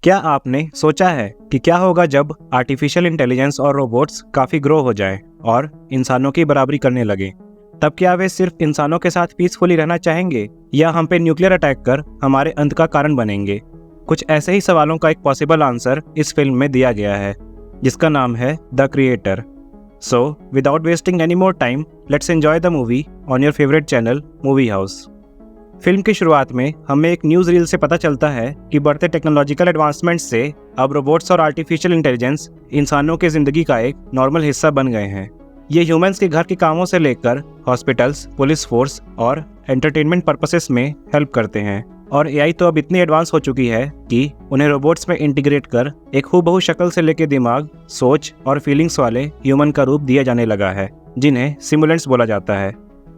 क्या आपने सोचा है कि क्या होगा जब आर्टिफिशियल इंटेलिजेंस और रोबोट्स काफ़ी ग्रो हो जाएं और इंसानों की बराबरी करने लगें? तब क्या वे सिर्फ इंसानों के साथ पीसफुली रहना चाहेंगे या हम पे न्यूक्लियर अटैक कर हमारे अंत का कारण बनेंगे? कुछ ऐसे ही सवालों का एक पॉसिबल आंसर इस फिल्म में दिया गया है, जिसका नाम है the creator. So without wasting any more time, let's enjoy the movie on your favourite channel movie house. Film की शुरुआत में हमें एक न्यूज़ रील से पता चलता है कि बढ़ते टेक्नोलॉजिकल एडवांसमेंट से अब रोबोट्स और आर्टिफिशियल इंटेलिजेंस इंसानों की ज़िंदगी का एक नॉर्मल हिस्सा बन गए हैं। ये ह्यूमंस के घर के कामों से लेकर हॉस्पिटल्स, पुलिस फोर्स और एंटरटेनमेंट पर्पसेस में हेल्प करते हैं। और एआई तो अब इतनी एडवांस हो चुकी है कि उन्हें रोबोट्स में इंटीग्रेट कर एक हूबहू शक्ल से लेकर दिमाग, सोच और फीलिंग्स वाले ह्यूमन का रूप दिया जाने लगा है, जिन्हें सिमुलेंट्स बोला जाता है।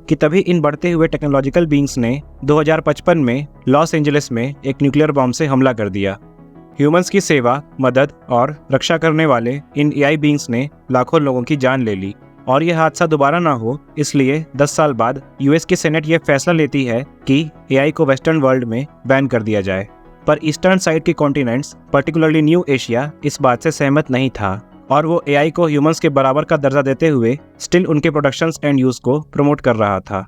कि तभी इन बढ़ते हुए टेक्नोलॉजिकल बींग्स ने 2055 में लॉस एंजलिस में एक न्यूक्लियर बॉम्ब से हमला कर दिया। ह्यूमंस की सेवा, मदद और रक्षा करने वाले इन एआई बींग्स ने लाखों लोगों की जान ले ली। और यह हादसा दोबारा ना हो, इसलिए 10 साल बाद यूएस की सेनेट यह फैसला लेती है कि एआई को वेस्टर्न वर्ल्ड में बैन कर दिया जाए। पर ईस्टर्न साइड के कॉन्टिनेंट्स, पर्टिकुलरली न्यू एशिया, इस बात से सहमत नहीं था और वो एआई को ह्यूमंस के बराबर का दर्जा देते हुए स्टिल उनके प्रोडक्शंस एंड यूज़ को प्रमोट कर रहा था।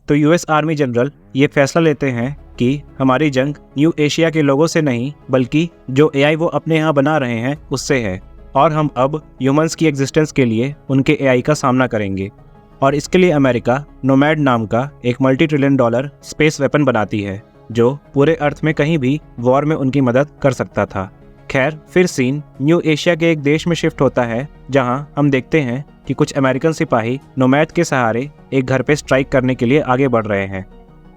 तो यूएस आर्मी जनरल ये फैसला लेते हैं कि हमारी जंग न्यू एशिया के लोगों से नहीं, बल्कि जो एआई वो अपने यहाँ बना रहे हैं उससे है, और हम अब ह्यूमंस की एग्जिस्टेंस के लिए उनके एआई का सामना करेंगे। और इसके लिए अमेरिका नोमैड नाम का एक $multi-trillion स्पेस वेपन बनाती है, जो पूरे अर्थ में कहीं भी वॉर में उनकी मदद कर सकता था। खैर, फिर सीन न्यू एशिया के एक देश में शिफ्ट होता है, जहां हम देखते हैं कि कुछ अमेरिकन सिपाही नोमैड के सहारे एक घर पे स्ट्राइक करने के लिए आगे बढ़ रहे हैं।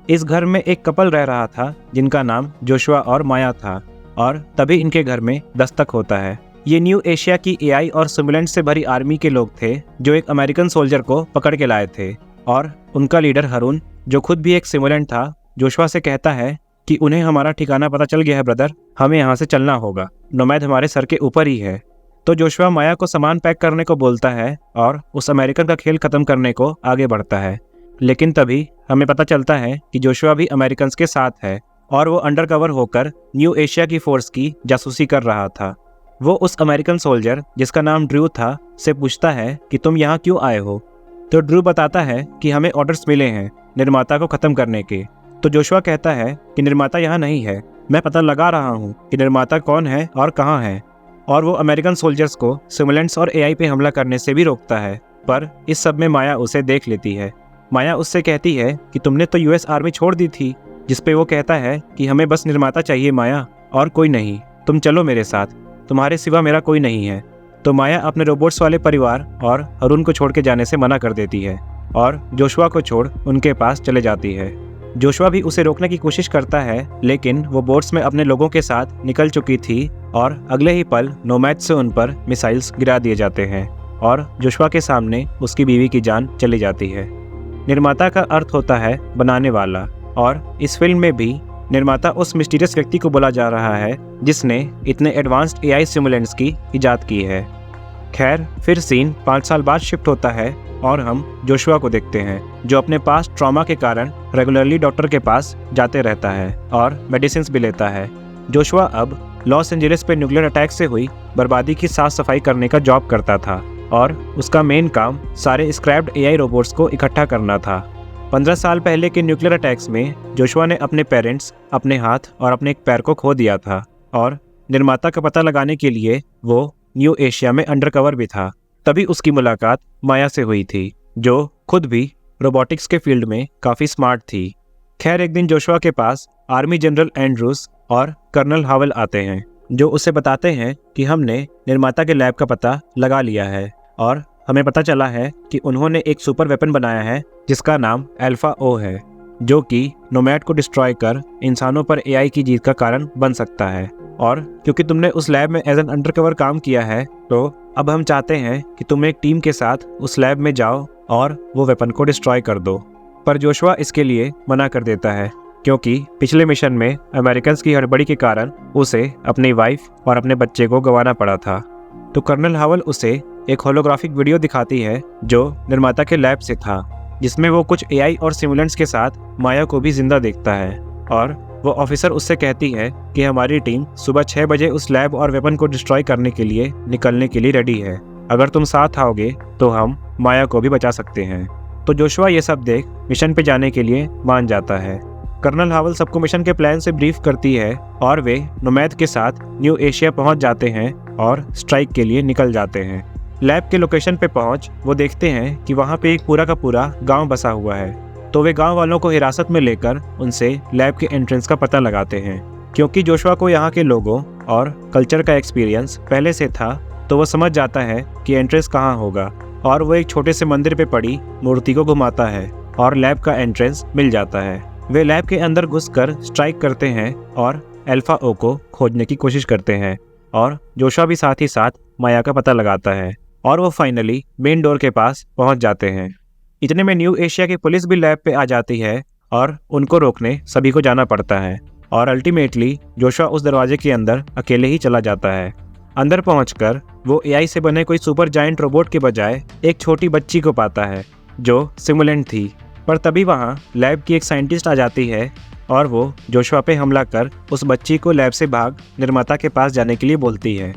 इस घर में एक कपल रह रहा था जिनका नाम जोशुआ और माया था, और तभी इनके घर में दस्तक होता है। ये न्यू एशिया की एआई और सिमुलेंट से भरी आर्मी के लोग थे जो एक अमेरिकन सोल्जर को पकड़ के लाए थे। और उनका लीडर हरून, जो खुद भी एक सिमुलेंट था, जोशुआ से कहता है कि उन्हें हमारा ठिकाना पता चल गया है ब्रदर, हमें यहाँ से चलना होगा, नोमैड हमारे सर के ऊपर ही है। तो जोशुआ माया को सामान पैक करने को बोलता है और उस अमेरिकन का खेल खत्म करने को आगे बढ़ता है। लेकिन तभी हमें पता चलता है कि जोशुआ भी अमेरिकन के साथ है और वो अंडरकवर होकर न्यू एशिया की फोर्स की जासूसी कर रहा था। वो उस अमेरिकन सोल्जर, जिसका नाम ड्रू था, से पूछता है कि तुम यहाँ क्यों आए हो। तो ड्रू बताता है कि हमें ऑर्डर्स मिले हैं निर्माता को ख़त्म करने के। तो जोशुआ कहता है कि निर्माता यहाँ नहीं है, मैं पता लगा रहा हूँ कि निर्माता कौन है और कहाँ है। और वो अमेरिकन सोल्जर्स को सिमुलेंट्स और एआई पे हमला करने से भी रोकता है। पर इस सब में माया उसे देख लेती है। माया उससे कहती है कि तुमने तो यूएस आर्मी छोड़ दी थी, जिस पे वो कहता है कि हमें बस निर्माता चाहिए माया, और कोई नहीं, तुम चलो मेरे साथ, तुम्हारे सिवा मेरा कोई नहीं है। तो माया अपने रोबोट्स वाले परिवार और हरून को छोड़ के जाने से मना कर देती है और जोशुआ को छोड़ उनके पास चले जाती है। जोशुआ भी उसे रोकने की कोशिश करता है, लेकिन वो बोट्स में अपने लोगों के साथ निकल चुकी थी और अगले ही पल नोमैड से उन पर मिसाइल्स गिरा दिए जाते हैं और जोशुआ के सामने उसकी बीवी की जान चली जाती है। निर्माता का अर्थ होता है बनाने वाला, और इस फिल्म में भी निर्माता उस मिस्टीरियस व्यक्ति को बोला जा रहा है जिसने इतने एडवांस्ड एआई सिमुलेंट्स की इजाद की है। खैर, फिर सीन 5 साल बाद शिफ्ट होता है और हम जोशुआ को देखते हैं, जो अपने पास ट्रॉमा के कारण रेगुलरली डॉक्टर के पास जाते रहता है और मेडिसिन भी लेता है। जोशुआ अब लॉस एंजलिस पे न्यूक्लियर अटैक से हुई बर्बादी की साफ सफाई करने का जॉब करता था, और उसका मेन काम सारे स्क्रैप्ड एआई रोबोट्स को इकट्ठा करना था। 15 साल पहले के न्यूक्लियर अटैक्स में जोशुआ ने अपने पेरेंट्स, अपने हाथ और अपने एक पैर को खो दिया था, और निर्माता का पता लगाने के लिए वो न्यू एशिया में अंडरकवर भी था। तभी उसकी मुलाकात माया से हुई थी, जो खुद भी रोबोटिक्स के फील्ड में काफ़ी स्मार्ट थी। खैर, एक दिन जोशुआ के पास आर्मी जनरल एंड्रूस और कर्नल हावेल आते हैं, जो उसे बताते हैं कि हमने निर्माता के लैब का पता लगा लिया है और हमें पता चला है कि उन्होंने एक सुपर वेपन बनाया है जिसका नाम अल्फा ओ है, जो कि नोमैड को डिस्ट्रॉय कर इंसानों पर एआई की जीत का कारण बन सकता है। और क्योंकि तुमने उस लैब में एज एन अंडरकवर काम किया है, तो अब हम चाहते हैं कि तुम एक टीम के साथ उस लैब में जाओ और वो वेपन को डिस्ट्रॉय कर दो। पर जोशुआ इसके लिए मना कर देता है, क्योंकि पिछले मिशन में अमेरिकन की हड़बड़ी के कारण उसे अपनी वाइफ और अपने बच्चे को गंवाना पड़ा था। तो कर्नल हावेल उसे एक होलोग्राफिक वीडियो दिखाती है जो निर्माता के लैब से था, जिसमें वो कुछ एआई और सिमुलेंट्स के साथ माया को भी जिंदा देखता है, और वो ऑफिसर उससे कहती है कि हमारी टीम सुबह 6 बजे उस लैब और वेपन को डिस्ट्रॉय करने के लिए निकलने के लिए रेडी है। अगर तुम साथ आओगे तो हम माया को भी बचा सकते हैं। तो जोशुआ ये सब देख मिशन पे जाने के लिए मान जाता है। कर्नल हावल सबको मिशन के प्लान से ब्रीफ करती है और वे नोमैद के साथ न्यू एशिया पहुंच जाते हैं और स्ट्राइक के लिए निकल जाते हैं। लैब के लोकेशन पे पहुंच वो देखते हैं कि वहां पे एक पूरा का पूरा गांव बसा हुआ है। तो वे गांव वालों को हिरासत में लेकर उनसे लैब के एंट्रेंस का पता लगाते हैं। क्योंकि जोशुआ को यहाँ के लोगों और कल्चर का एक्सपीरियंस पहले से था, तो वो समझ जाता है कि एंट्रेंस कहाँ होगा और वो एक छोटे से मंदिर पे पड़ी मूर्ति को घुमाता है और लैब का एंट्रेंस मिल जाता है। वे लैब के अंदर घुसकर स्ट्राइक करते हैं और अल्फा ओ को खोजने की कोशिश करते हैं और जोशुआ भी साथ ही साथ माया का पता लगाता है और वो फाइनली मेन डोर के पास पहुंच जाते हैं। इतने में न्यू एशिया की पुलिस भी लैब पे आ जाती है और उनको रोकने सभी को जाना पड़ता है और अल्टीमेटली जोशुआ उस दरवाजे के अंदर अकेले ही चला जाता है। अंदर पहुंचकर वो एआई से बने कोई सुपर जायंट रोबोट के बजाय एक छोटी बच्ची को पाता है जो सिमुलेंट थी। पर तभी वहाँ लैब की एक साइंटिस्ट आ जाती है और वो जोशुआ पे हमला कर उस बच्ची को लैब से भाग निर्माता के पास जाने के लिए बोलती है।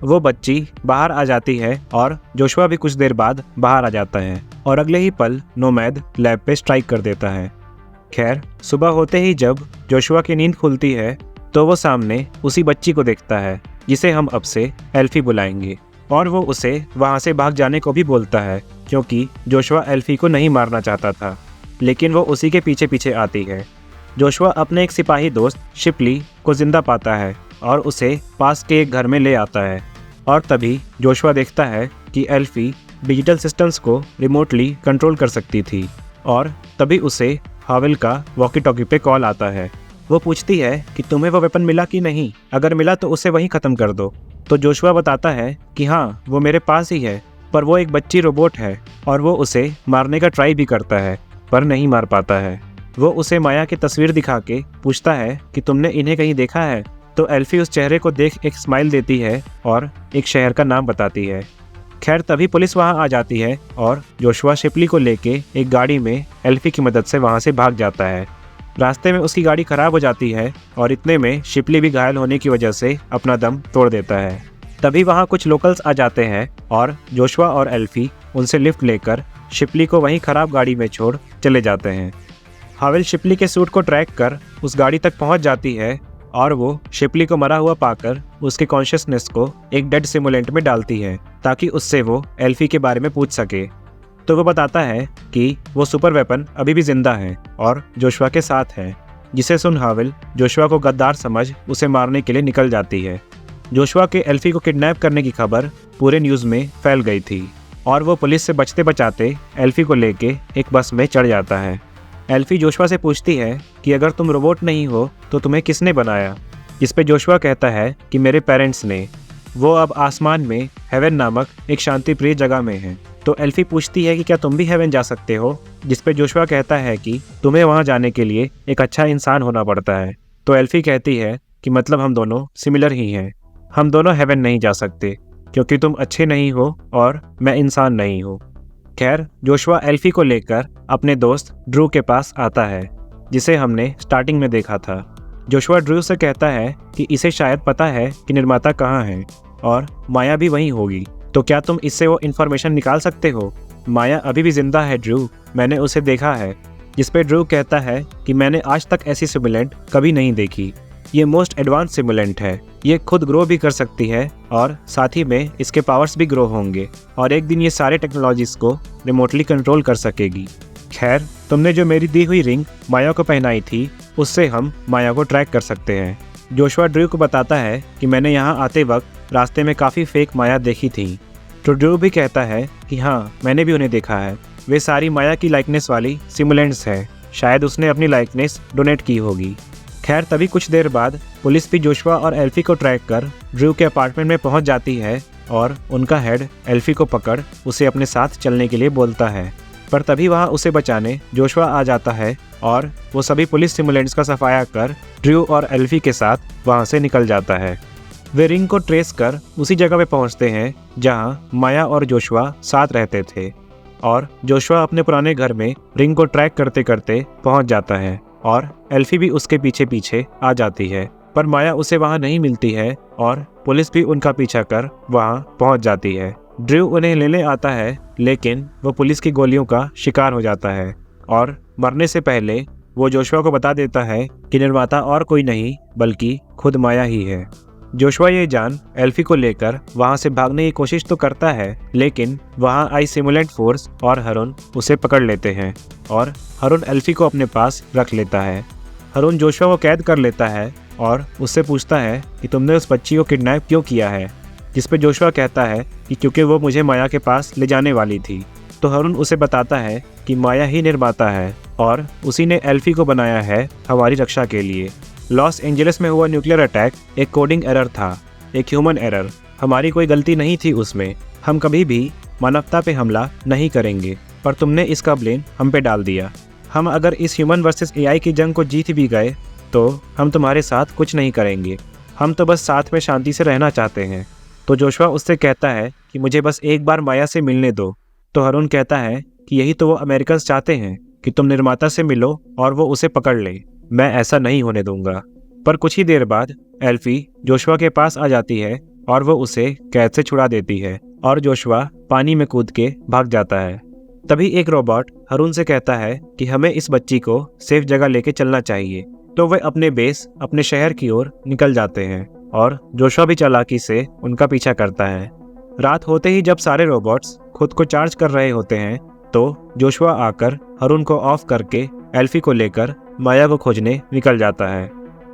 वो बच्ची बाहर आ जाती है और जोशुआ भी कुछ देर बाद बाहर आ जाता है और अगले ही पल नोमैद लैब पे स्ट्राइक कर देता है। खैर, सुबह होते ही जब जोशुआ की नींद खुलती है तो वो सामने उसी बच्ची को देखता है जिसे हम अब से एल्फी बुलाएंगे और वो उसे वहाँ से भाग जाने को भी बोलता है क्योंकि जोशुआ एल्फी को नहीं मारना चाहता था, लेकिन वो उसी के पीछे पीछे आती है। जोशुआ अपने एक सिपाही दोस्त शिपली को जिंदा पाता है और उसे पास के एक घर में ले आता है और तभी जोशुआ देखता है कि एल्फी डिजिटल सिस्टम्स को रिमोटली कंट्रोल कर सकती थी और तभी उसे हावेल का वॉकी टॉकी पे कॉल आता है। वो पूछती है कि तुम्हें वो वेपन मिला कि नहीं, अगर मिला तो उसे वहीं ख़त्म कर दो। तो जोशुआ बताता है कि हाँ, वो मेरे पास ही है, पर वो एक बच्ची रोबोट है और वो उसे मारने का ट्राई भी करता है पर नहीं मार पाता है। वो उसे माया की तस्वीर दिखा के पूछता है कि तुमने इन्हें कहीं देखा है। तो एल्फी उस चेहरे को देख एक स्माइल देती है और एक शहर का नाम बताती है। खैर, तभी पुलिस वहां आ जाती है और जोशुआ शिपली को लेके एक गाड़ी में एल्फी की मदद से वहां से भाग जाता है। रास्ते में उसकी गाड़ी खराब हो जाती है और इतने में शिपली भी घायल होने की वजह से अपना दम तोड़ देता है। तभी वहां कुछ लोकल्स आ जाते हैं और जोशुआ और एल्फी उनसे लिफ्ट लेकर शिपली को वहीं खराब गाड़ी में छोड़ चले जाते हैं। हावेल शिपली के सूट को ट्रैक कर उस गाड़ी तक पहुंच जाती है और वो शिपली को मरा हुआ पाकर उसके कॉन्शियसनेस को एक डेड सिमुलेंट में डालती है ताकि उससे वो एल्फी के बारे में पूछ सके। तो वो बताता है कि वो सुपर वेपन अभी भी जिंदा है और जोशुआ के साथ है, जिसे सुन हावेल जोशुआ को गद्दार समझ उसे मारने के लिए निकल जाती है। जोशुआ के एल्फी को किडनैप करने की खबर पूरे न्यूज़ में फैल गई थी और वो पुलिस से बचते बचाते एल्फी को लेके एक बस में चढ़ जाता है। एल्फी जोशुआ से पूछती है कि अगर तुम रोबोट नहीं हो तो तुम्हें किसने बनाया, जिस पे जोशुआ कहता है कि मेरे पेरेंट्स ने। वो अब आसमान में हेवन नामक एक शांतिप्रिय जगह में हैं। तो एल्फी पूछती है कि क्या तुम भी हेवन जा सकते हो, जिस पे जोशुआ कहता है कि तुम्हें वहाँ जाने के लिए एक अच्छा इंसान होना पड़ता है। तो एल्फी कहती है कि मतलब हम दोनों सिमिलर ही हैं, हम दोनों हेवन नहीं जा सकते क्योंकि तुम अच्छे नहीं हो और मैं इंसान नहीं हूँ। खैर, जोशुआ एल्फी को लेकर अपने दोस्त ड्रू के पास आता है, जिसे हमने स्टार्टिंग में देखा था। जोशुआ ड्रू से कहता है कि इसे शायद पता है कि निर्माता कहाँ है और माया भी वहीं होगी, तो क्या तुम इससे वो इन्फॉर्मेशन निकाल सकते हो। माया अभी भी जिंदा है ड्रू, मैंने उसे देखा है। जिस पे ड्रू कहता है कि मैंने आज तक ऐसी सिमुलेंट कभी नहीं देखी, ये मोस्ट एडवांस सिमुलेंट है, ये खुद ग्रो भी कर सकती है और साथ ही में इसके पावर्स भी ग्रो होंगे और एक दिन ये सारे टेक्नोलॉजीज को रिमोटली कंट्रोल कर सकेगी। खैर, तुमने जो मेरी दी हुई रिंग माया को पहनाई थी, उससे हम माया को ट्रैक कर सकते हैं। जोशुआ ड्रू को बताता है कि मैंने यहाँ आते वक्त रास्ते में काफ़ी फेक माया देखी थी। तो ड्रू भी कहता है कि हाँ, मैंने भी उन्हें देखा है, वे सारी माया की लाइकनेस वाली सिमुलेंट्स हैं, शायद उसने अपनी लाइकनेस डोनेट की होगी। खैर, तभी कुछ देर बाद पुलिस भी जोशुआ और एल्फी को ट्रैक कर ड्रू के अपार्टमेंट में पहुंच जाती है और उनका हेड एल्फी को पकड़ उसे अपने साथ चलने के लिए बोलता है। पर तभी वहां उसे बचाने जोशुआ आ जाता है और वो सभी पुलिस सिमुलेंट्स का सफाया कर ड्रू और एल्फी के साथ वहां से निकल जाता है। वे रिंग को ट्रेस कर उसी जगह पे पहुंचते हैं जहां माया और जोशुआ साथ रहते थे और जोशुआ अपने पुराने घर में रिंग को ट्रैक करते करते पहुंच जाता है और एल्फी भी उसके पीछे पीछे आ जाती है, पर माया उसे वहां नहीं मिलती है और पुलिस भी उनका पीछा कर वहां पहुंच जाती है। ड्रू उन्हें लेने आता है, लेकिन वो पुलिस की गोलियों का शिकार हो जाता है और मरने से पहले वो जोशुआ को बता देता है कि निर्माता और कोई नहीं बल्कि खुद माया ही है। जोशुआ ये जान एल्फी को लेकर वहां से भागने की कोशिश तो करता है, लेकिन वहां आई सिमुलेंट फोर्स और हरुन उसे पकड़ लेते हैं और हरुन एल्फी को अपने पास रख लेता है। हरुन जोशुआ को कैद कर लेता है और उससे पूछता है कि तुमने उस बच्ची को किडनैप क्यों किया है, जिस पे जोशुआ कहता है कि क्योंकि वो मुझे माया के पास ले जाने वाली थी। तो हरुन उसे बताता है कि माया ही निर्माता है और उसी ने एल्फी को बनाया है हमारी रक्षा के लिए। लॉस एंजलिस में हुआ न्यूक्लियर अटैक एक कोडिंग एरर था, एक ह्यूमन एरर। हमारी कोई गलती नहीं थी उसमें। हम कभी भी मानवता पे हमला नहीं करेंगे, पर तुमने इसका ब्लेम हम पे डाल दिया। हम अगर इस ह्यूमन वर्सेस एआई की जंग को जीत भी गए तो हम तुम्हारे साथ कुछ नहीं करेंगे। हम तो बस साथ में शांति से रहना चाहते हैं। तो जोशुआ उससे कहता है कि मुझे बस एक बार माया से मिलने दो। तो हरुन कहता है कि यही तो वो अमेरिकन्स चाहते हैं कि तुम निर्माता से मिलो और वो उसे पकड़ ले। मैं ऐसा नहीं होने दूंगा। पर कुछ ही देर बाद एल्फी जोशुआ के पास आ जाती है और वो उसे कैद से छुड़ा देती है और जोशुआ पानी में कूद के भाग जाता है। तभी एक रोबोट हरुन से कहता है कि हमें इस बच्ची को सेफ जगह लेके चलना चाहिए। तो वे अपने बेस अपने शहर की ओर निकल जाते हैं और जोशुआ भी चालाकी से उनका पीछा करता है। रात होते ही जब सारे रोबोट्स खुद को चार्ज कर रहे होते हैं तो जोशुआ आकर हरुन को ऑफ करके एल्फी को लेकर माया को खोजने निकल जाता है।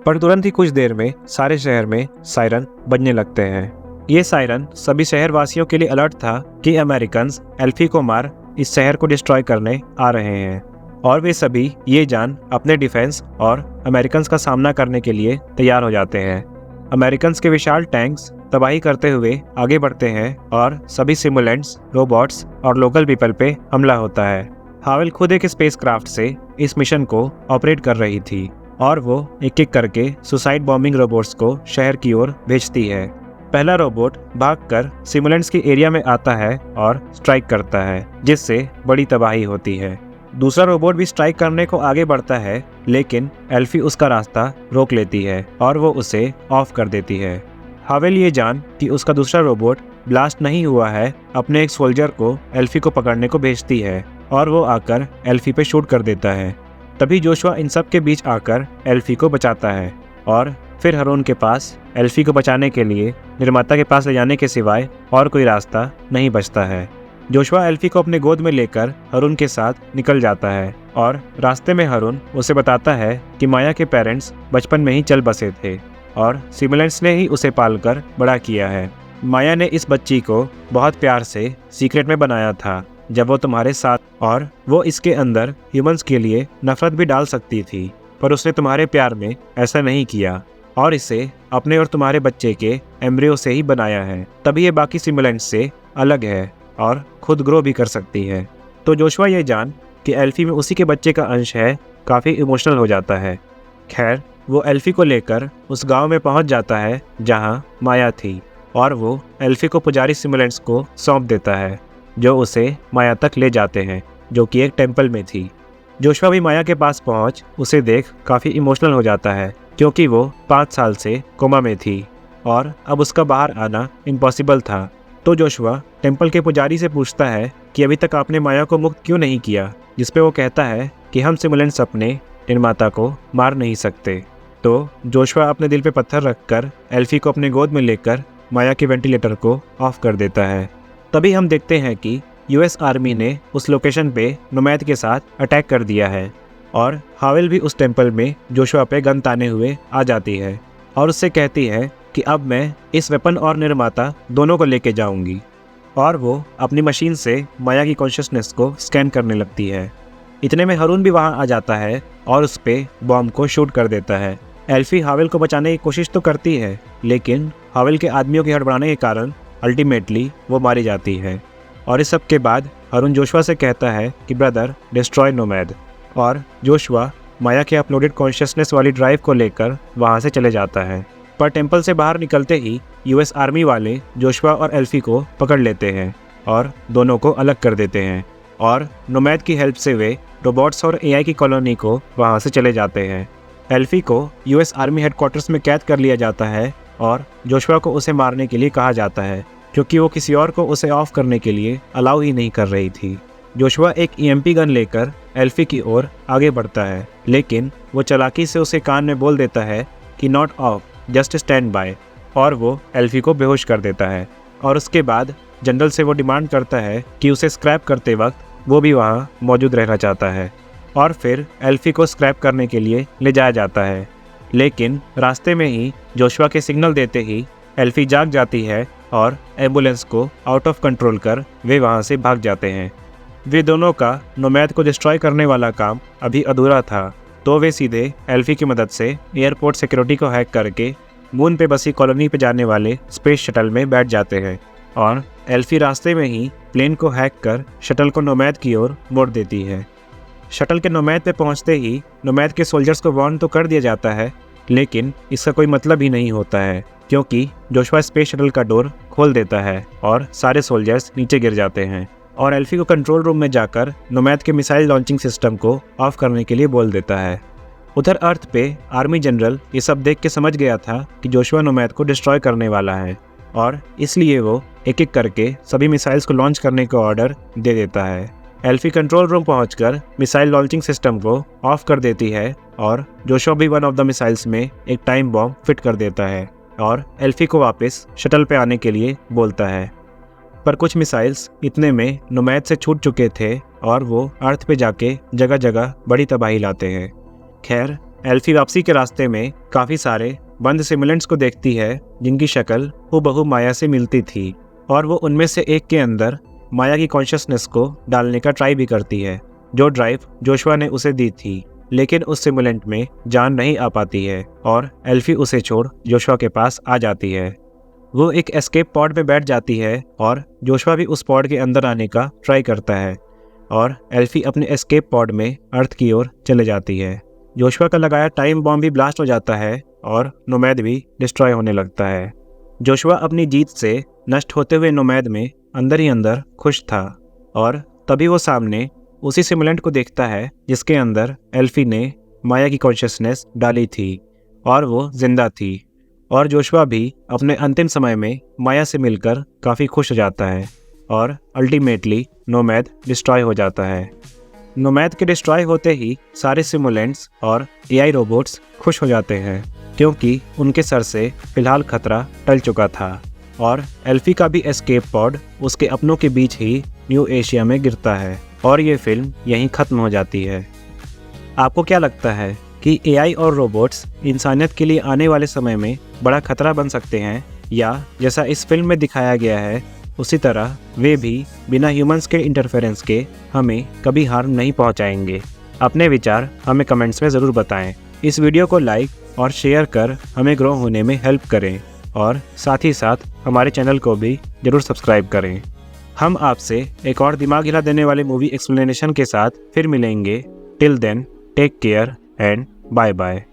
पर तुरंत ही कुछ देर में सारे शहर में सायरन बजने लगते हैं। ये सायरन सभी शहरवासियों के लिए अलर्ट था कि अमेरिकन्स एल्फी को मार इस शहर को डिस्ट्रॉय करने आ रहे हैं और वे सभी ये जान अपने डिफेंस और अमेरिकन्स का सामना करने के लिए तैयार हो जाते हैं। अमेरिकन्स के विशाल टैंक्स तबाही करते हुए आगे बढ़ते हैं और सभी सिमुलेंट्स, रोबोट्स और लोकल पीपल पे हमला होता है। हावेल खुद एक स्पेसक्राफ्ट से इस मिशन को ऑपरेट कर रही थी और वो एक एक करके सुसाइड बॉम्बिंग रोबोट्स को शहर की ओर भेजती है। पहला रोबोट भागकर सिमुलेंट्स के एरिया में आता है और स्ट्राइक करता है, जिससे बड़ी तबाही होती है। दूसरा रोबोट भी स्ट्राइक करने को आगे बढ़ता है, लेकिन एल्फी उसका रास्ता रोक लेती है और वो उसे ऑफ कर देती है। हावेल ये जान कि उसका दूसरा रोबोट ब्लास्ट नहीं हुआ है, अपने एक सोल्जर को एल्फी को पकड़ने को भेजती है और वो आकर एल्फी पे शूट कर देता है। तभी जोशुआ इन सब के बीच आकर एल्फी को बचाता है और फिर हरुन के पास एल्फी को बचाने के लिए निर्माता के पास ले जाने के सिवाय और कोई रास्ता नहीं बचता है। जोशुआ एल्फी को अपने गोद में लेकर हरुन के साथ निकल जाता है और रास्ते में हरुन उसे बताता है कि माया के पेरेंट्स बचपन में ही चल बसे थे और सिमुलेंट्स ने ही उसे पालकर बड़ा किया है। माया ने इस बच्ची को बहुत प्यार से सीक्रेट में बनाया था जब वो तुम्हारे साथ, और वो इसके अंदर ह्यूमंस के लिए नफरत भी डाल सकती थी, पर उसने तुम्हारे प्यार में ऐसा नहीं किया और इसे अपने और तुम्हारे बच्चे के एम्ब्रियो से ही बनाया है। तभी ये बाकी सिमुलेंट्स से अलग है और खुद ग्रो भी कर सकती है। तो जोशुआ ये जान कि एल्फी में उसी के बच्चे का अंश है, काफ़ी इमोशनल हो जाता है। खैर, वो एल्फी को लेकर उस गांव में पहुंच जाता है जहां माया थी और वो एल्फी को पुजारी सिमुलेंट्स को सौंप देता है, जो उसे माया तक ले जाते हैं, जो कि एक टेम्पल में थी। जोशुआ भी माया के पास पहुंच उसे देख काफ़ी इमोशनल हो जाता है, क्योंकि वो 5 साल से कोमा में थी और अब उसका बाहर आना इम्पॉसिबल था। तो जोशुआ टेम्पल के पुजारी से पूछता है कि अभी तक आपने माया को मुक्त क्यों नहीं किया, जिस पे वो कहता है कि हम सिमुलेंट्स अपने निर्माता को मार नहीं सकते। तो जोशुआ अपने दिल पे पत्थर रखकर एल्फी को अपने गोद में लेकर माया के वेंटिलेटर को ऑफ कर देता है। तभी हम देखते हैं कि यूएस आर्मी ने उस लोकेशन पे नोमैद के साथ अटैक कर दिया है और हावेल भी उस टेम्पल में जोशुआ पे गन ताने हुए आ जाती है और उससे कहती है कि अब मैं इस वेपन और निर्माता दोनों को लेके जाऊंगी, और वो अपनी मशीन से माया की कॉन्शियसनेस को स्कैन करने लगती है। इतने में हरुन भी वहां आ जाता है और उस पे बॉम्ब को शूट कर देता है। एल्फी हावेल को बचाने की कोशिश तो करती है, लेकिन हावेल के आदमियों की हड़बड़ाने के कारण अल्टीमेटली वो मारी जाती है। और इस सब के बाद हरुन जोशुआ से कहता है कि ब्रदर, डिस्ट्रॉय नोमैद, और जोशुआ माया के अपलोडेड कॉन्शियसनेस वाली ड्राइव को लेकर वहां से चले जाता है। पर टेम्पल से बाहर निकलते ही यूएस आर्मी वाले जोशुआ और एल्फी को पकड़ लेते हैं और दोनों को अलग कर देते हैं और नोमैद की हेल्प से वे रोबोट्स और एआई की कॉलोनी को वहां से चले जाते हैं। एल्फी को यूएस आर्मी हेडक्वार्टर्स में कैद कर लिया जाता है और जोशुआ को उसे मारने के लिए कहा जाता है, क्योंकि वो किसी और को उसे ऑफ करने के लिए अलाउ ही नहीं कर रही थी। जोशुआ एक ईएमपी गन लेकर एल्फी की ओर आगे बढ़ता है, लेकिन वो चालाकी से उसे कान में बोल देता है कि not of, just stand by, और वो एल्फी को बेहोश कर देता है। और उसके बाद जनरल से वो डिमांड करता है कि उसे स्क्रैप करते वक्त वो भी वहाँ मौजूद रहना चाहता है, और फिर एल्फी को स्क्रैप करने के लिए ले जाया जाता है। लेकिन रास्ते में ही जोशुआ के सिग्नल देते ही एल्फी जाग जाती है और एम्बुलेंस को आउट ऑफ कंट्रोल कर वे वहाँ से भाग जाते हैं। वे दोनों का नोमैड को डिस्ट्रॉय करने वाला काम अभी अधूरा था, तो वे सीधे एल्फी की मदद से एयरपोर्ट सिक्योरिटी को हैक करके मून पे बसी कॉलोनी पे जाने वाले स्पेस शटल में बैठ जाते हैं, और एल्फी रास्ते में ही प्लेन को हैक कर शटल को नोमैड की ओर मोड़ देती है। शटल के नोमैड पे पहुंचते ही नोमैड के सोल्जर्स को वार्न तो कर दिया जाता है, लेकिन इसका कोई मतलब ही नहीं होता है, क्योंकि जोशुआ स्पेस शटल का डोर खोल देता है और सारे सोल्जर्स नीचे गिर जाते हैं, और एल्फी को कंट्रोल रूम में जाकर नोमैड के मिसाइल लॉन्चिंग सिस्टम को ऑफ करने के लिए बोल देता है। उधर अर्थ पे आर्मी जनरल ये सब देख के समझ गया था कि जोशुआ नोमैड को डिस्ट्रॉय करने वाला है, और इसलिए वो एक एक करके सभी मिसाइल्स को लॉन्च करने का ऑर्डर दे देता है। एल्फी कंट्रोल रूम पहुंचकर मिसाइल लॉन्चिंग सिस्टम को ऑफ कर देती है, और जोशुआ भी वन ऑफ द मिसाइल्स में एक टाइम बॉम्ब फिट कर देता है और एल्फी को वापस शटल पे आने के लिए बोलता है। पर कुछ मिसाइल्स इतने में नोमैड से छूट चुके थे और वो अर्थ पे जाके जगह जगह बड़ी तबाही लाते हैं। खैर, एल्फी वापसी के रास्ते में काफ़ी सारे बंद सिमुलेंट्स को देखती है जिनकी शक्ल हूबहू माया से मिलती थी, और वो उनमें से एक के अंदर माया की कॉन्शियसनेस को डालने का ट्राई भी करती है, जो ड्राइव जोशुआ ने उसे दी थी। लेकिन उस सिमुलेंट में जान नहीं आ पाती है और एल्फी उसे छोड़ जोशुआ के पास आ जाती है। वो एक एस्केप पॉड में बैठ जाती है और जोशुआ भी उस पॉड के अंदर आने का ट्राई करता है, और एल्फी अपने एस्केप पॉड में अर्थ की ओर चले जाती है। जोशुआ का लगाया टाइम बॉम्ब भी ब्लास्ट हो जाता है और नोमैड भी डिस्ट्रॉय होने लगता है। जोशुआ अपनी जीत से नष्ट होते हुए नोमैड में अंदर ही अंदर खुश था, और तभी वो सामने उसी सिमुलेंट को देखता है जिसके अंदर एल्फी ने माया की कॉन्शियसनेस डाली थी, और वो जिंदा थी। और जोशुआ भी अपने अंतिम समय में माया से मिलकर काफ़ी खुश हो जाता है, और अल्टीमेटली नोमैड डिस्ट्रॉय हो जाता है। नोमैड के डिस्ट्रॉय होते ही सारे सिमुलेंट्स और एआई रोबोट्स खुश हो जाते हैं, क्योंकि उनके सर से फिलहाल खतरा टल चुका था, और एल्फी का भी एस्केप पॉड उसके अपनों के बीच ही न्यू एशिया में गिरता है, और ये फिल्म यहीं ख़त्म हो जाती है। आपको क्या लगता है कि एआई और रोबोट्स इंसानियत के लिए आने वाले समय में बड़ा खतरा बन सकते हैं, या जैसा इस फिल्म में दिखाया गया है उसी तरह वे भी बिना ह्यूमंस के इंटरफेरेंस के हमें कभी हार्म नहीं पहुंचाएंगे? अपने विचार हमें कमेंट्स में ज़रूर बताएं। इस वीडियो को लाइक और शेयर कर हमें ग्रो होने में हेल्प करें, और साथ ही साथ हमारे चैनल को भी ज़रूर सब्सक्राइब करें। हम आपसे एक और दिमाग हिला देने वाले मूवी एक्सप्लेनेशन के साथ फिर मिलेंगे। Till then, take care and bye bye.